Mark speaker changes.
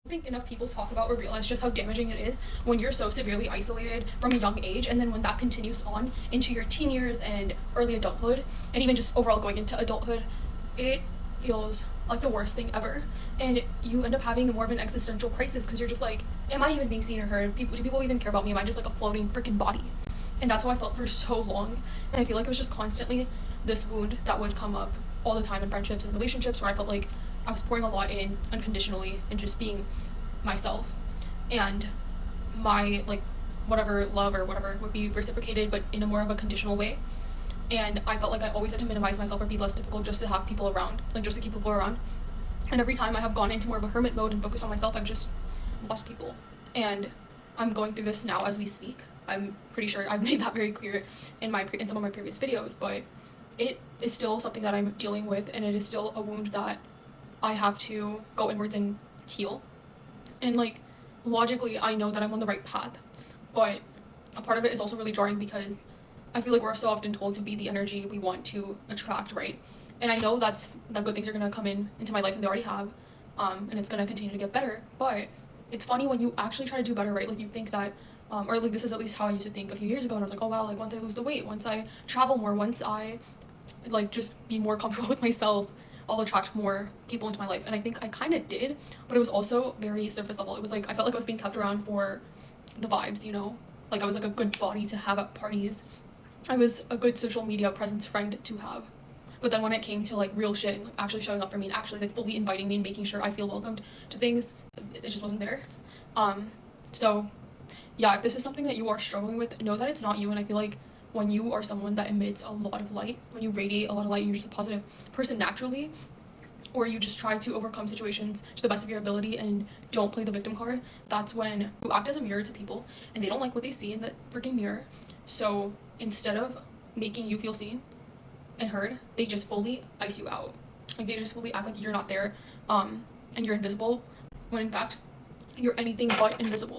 Speaker 1: think enough people talk about or realize just how damaging it is when you're so severely isolated from a young age, and then when that continues on into your teen years and early adulthood, and even just overall going into adulthood, it feels like the worst thing ever. And you end up having more of an existential crisis because you're just like, am I even being seen or heard? Do people even care about me? Am I just like a floating freaking body? And that's how I felt for so long. And I feel like it was just constantly this wound that would come up all the time in friendships and relationships where I felt like I was pouring a lot in unconditionally and just being myself. And my like whatever love or whatever would be reciprocated but in a more of a conditional way. And I felt like I always had to minimize myself or be less difficult just to have people around, like just to keep people around. And every time I have gone into more of a hermit mode and focused on myself, I've just lost people. And I'm going through this now as we speak. I'm pretty sure I've made that very clear in some of my previous videos, but it is still something that I'm dealing with, and it is still a wound that I have to go inwards and heal. And like logically I know that I'm on the right path, but a part of it is also really jarring because I feel like we're so often told to be the energy we want to attract, right? And I know that good things are gonna come into my life, and they already have, and it's gonna continue to get better. But it's funny when you actually try to do better, right? Like you think that, or like this is at least how I used to think a few years ago, and I was like, oh wow, like once I lose the weight, once I travel more, once I like just be more comfortable with myself, I'll attract more people into my life. And I think I kind of did, but it was also very surface level. It was like I felt like I was being kept around for the vibes, you know? Like I was like a good body to have at parties. I was a good social media presence friend to have. But then when it came to like real shit and like, actually showing up for me and actually like fully inviting me and making sure I feel welcomed to things, it just wasn't there. So yeah, if this is something that you are struggling with, know that it's not you. And I feel like when you are someone that emits a lot of light, when you radiate a lot of light and you're just a positive person naturally, or you just try to overcome situations to the best of your ability and don't play the victim card, that's when you act as a mirror to people and they don't like what they see in the freaking mirror. So instead of making you feel seen and heard, they just fully ice you out. Like they just fully act like you're not there, and you're invisible, when in fact you're anything but invisible.